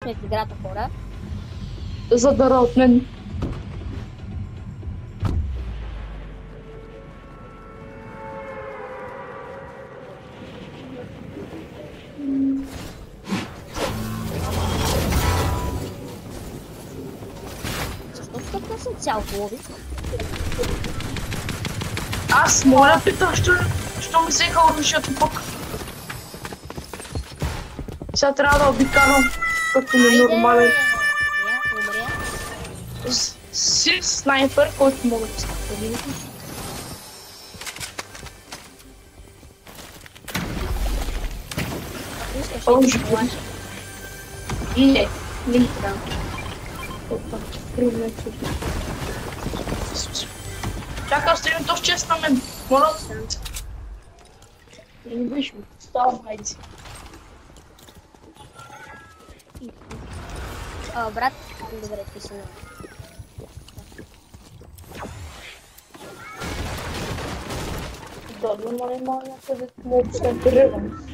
започнахме в играта, хора. Задара от мен. Защо така съм цял глави? Аз моля питам, що ми взеха оръжието пък. Сега трябва да обикарам като ненормален. Умря. Си снайпер, който мога да стъпи. Искаш О, ли ще да плача? Не, не ми трябва. Опа, привлече. Чакай, оставим то в чест на мен. Моля да се. Не виж ми, ставам, хайде. Брат, добре, ти си на. Да, но не мога някъде мога да се оперирам.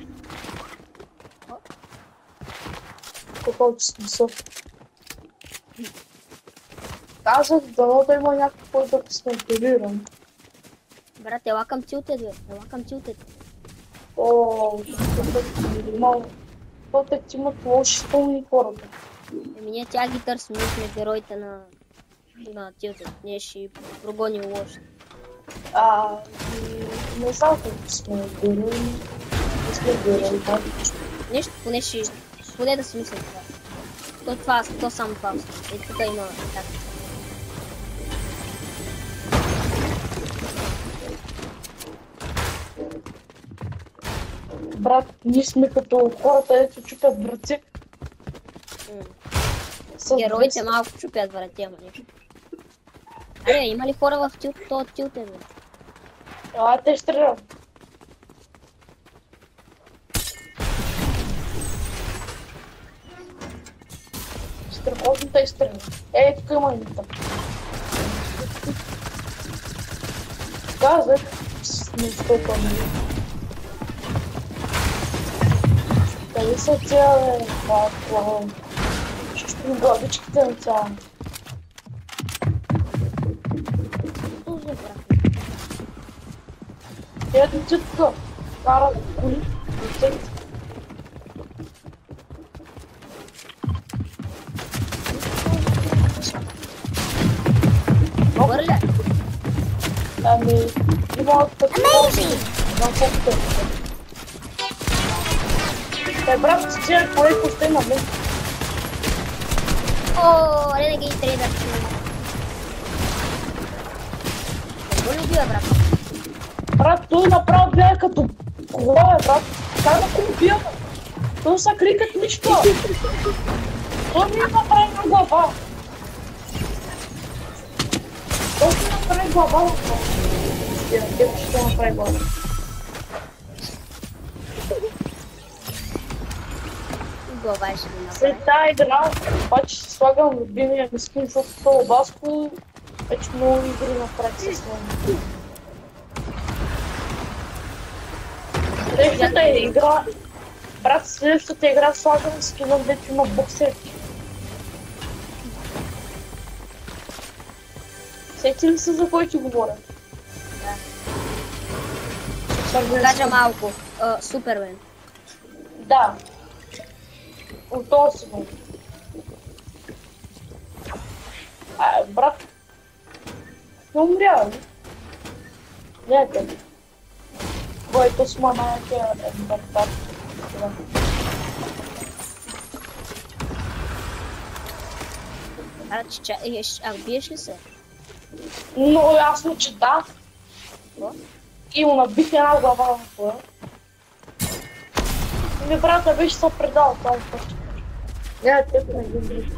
Колкото смисъл. Казах, дано да има някакво да се оперирам. Брат, ела към тилтед, бе. Ела към тилтед. О, нормално. Пътът имат лоши спомни хората. Ние тя ги търсим, ние сме героите на тилтед. Ние ще прогоним лоши. Не знам колко сме герои. Не сме герои, да. Нещо, поне да си мисля това. То само това. И тук има така. Брат, ние сме като хората, дето чупят врати. Героите малко чупят врати, ама нещо. Аре, има ли хора в този тилтед, бе? Те стрелят. Страхотно те стрелят. Тук има нита. Казах, не стопа ми. Къде са тя, бе? Бакло. Ще ми главичките на тя. Ето ти тук. Карат коли. Върля! Има като... Брат, ти тя кой пусте на мен. О, Renegade Trader. Какво ли бива, брат? Брат, той направо бяга като кола, брат. Как да го убия? Той са крикат нищо. Той ми направи на глава. Той ми направи глава. Те ще направи глава. Глава ще ми направи. След тази игра, обаче ще слагам любимия ми скин, защото това баско вече много игри направи с него. Следващата игра, брат, следващата игра слагам скином, дето има боксерки. Сети ли се за кой ти говоря? Да. Кажа малко. Супермен. Да. От този сезон. Брат, не умря, ли? Гледайте. Който с манаята е бартар. Биеш ли се? Много ясно, че да. Какво? И му набих една глава на това. Ми брата беше се предал това път. Гледайте, не ги вижда.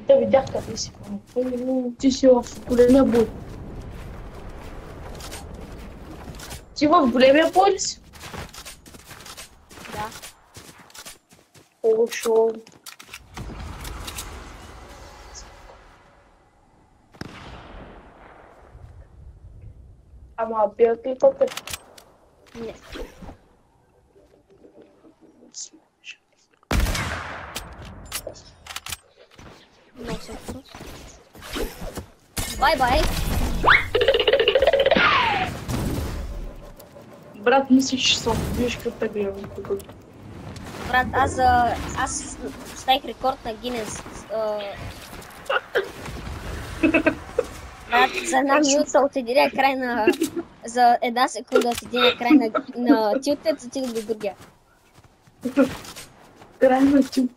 Те видях къде си. Ти си в големия бой. Ти в големия бой ли си? Да. Хорошо. Ама бият ли то те? Не. Много се въпрос. Бай-бай! Брат, мислиш, че съм виж като гледам тук. Брат, аз ставих рекорд на Гинес. Брат, за една минута от единия край на... За една секунда от единия край на тилтет, отидох до другия. Край на тилтет.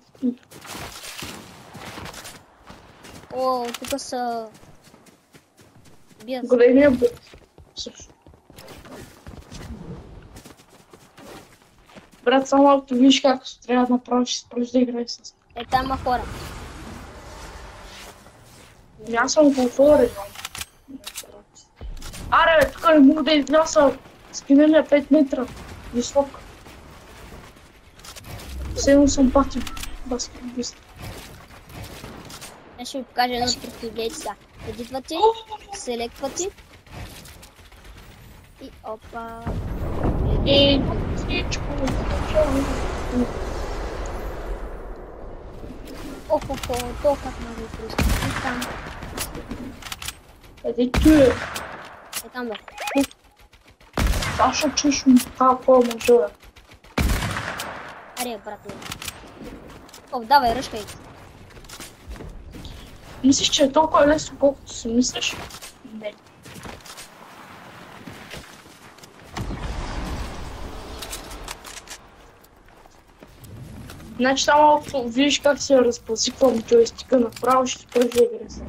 О, тук са... Бият. Големия бе. Също. Брат, само ако виж как трябва да направиш, спреш да играй с... Там има хора. Аз съм го отворил. Аре, бе, тук не мога да изляза. Спина ми 5 метра. Висок. Седно съм патил. Баскетбист. Аз ще ви покажа едно стратегия сега. Едитвате, селектвате и опа. И всичко. Охо-хо, то как много просто. И там. Къде чуе? Там бе. Защо чуеш ми какво може бе? Аре, брат ми. О, давай, ръшкай. Мислиш, че е толкова лесно, колкото си мислиш? Не. Значи само ако видиш как се разпасиквам джойстика направо, ще спреш да играй с.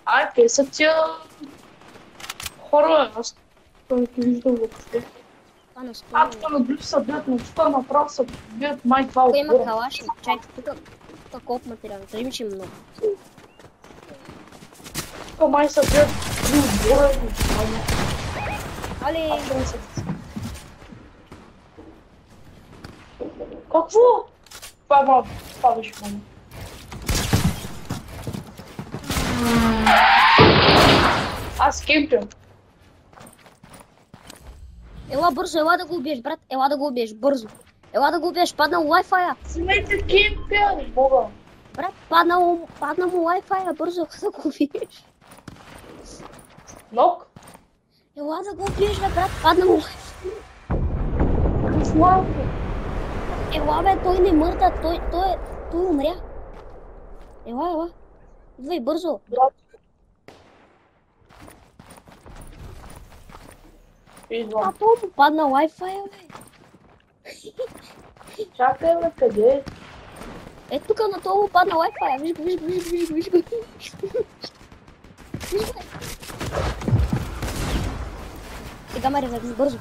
Ай, къде са тия хора, бе? Аз това не ги виждам въобще. Тук наблизо са бият, но тук направо са бият май това Тук има отгоре. калаши, чакай, тук колко материал, кажи ми, че много. Тук май са бият три отгоре. Али, Какво? Това беше мама. Аз кемпям. ела бързо, ела да го убиеш, брат, ела да го убиеш, бързо. Ела да го убиеш, паднал Wi-Fi-а. Смейте кемпя, не мога. Брат, падна му Wi-Fi-а, бързо да го убиеш. Нок? Ела да го убиеш, бе, брат, падна му Wi-Fi. Слабо. Ела, бе, той не мърда, той умря. Ела. Идвай, бързо. Брат. Идвам. То му падна Wi-Fi-а, бе. Чакай, бе, къде? Е, тук на това му падна Wi-Fi-а, виж го. Сега ме ревърни, бързо.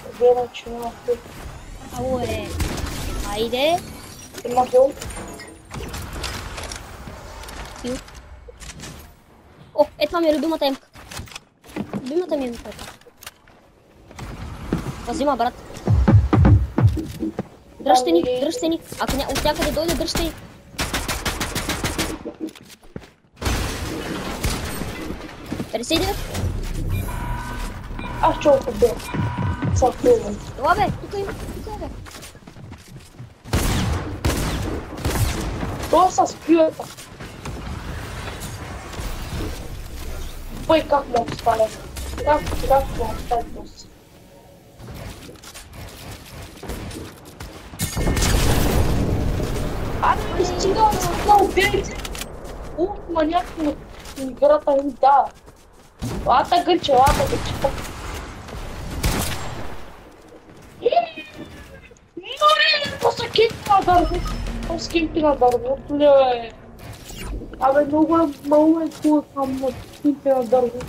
Къде начинам? Ало е. Айде. Има хил. Хил. О, това ми е любимата емка. Любимата ми емка. Пазима, брат. Дръжте ни. Ако от някъде дойде, дръжте ни. Аз чолко бе. Съвпилвам. Ела, бе, тук има, бе. Това са спилата. Бой, как мога да стане? Как мога да стане просто? Не стига да убейте! Маняк на играта ми дава. Лата гърче. Това са кемпи на дървото. Това са кемпи на дървото, ле. Абе, много е хубаво там на кемпи на дървото.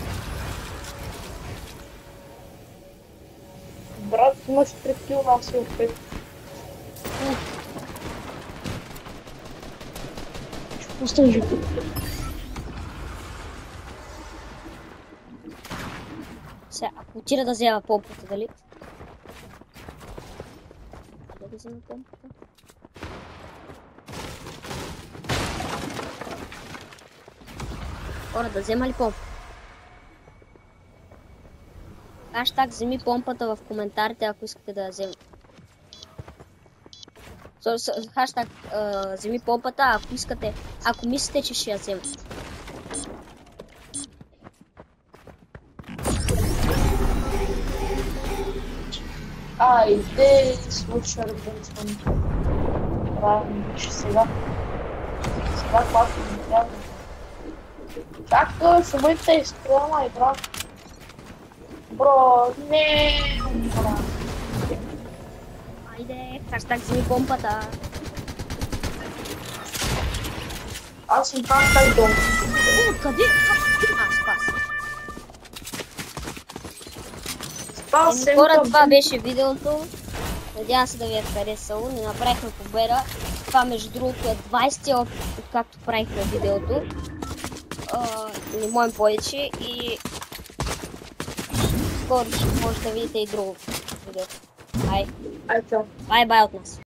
Брат, имаш 3 кил, аз си от 5. Ще пусна живота. Сега, ако отида да взема помпата, дали? Да взема помпата. Хора, да взема ли помпа? Хаштаг вземи помпата в коментарите, ако искате да я взема. Хаштаг вземи помпата, ако искате, ако мислите, че ще я взема. Айде, слушай, Рубенсон. Правилно, че сега. Сега класно не трябва. Чакай, в момента изстрелна игра. Бро, не, бро. Айде, хаштаг вземи помпата. Аз съм там как долу. О, къде? Спас. Спасен Хора, към- това беше видеото. Надявам се да ви е харесало. Не направихме победа. Това между другото е 20-ти опит, откакто правихме видеото. Не можем повече и скоро ще може да видите и друго видео. Айде. Бай-бай от нас.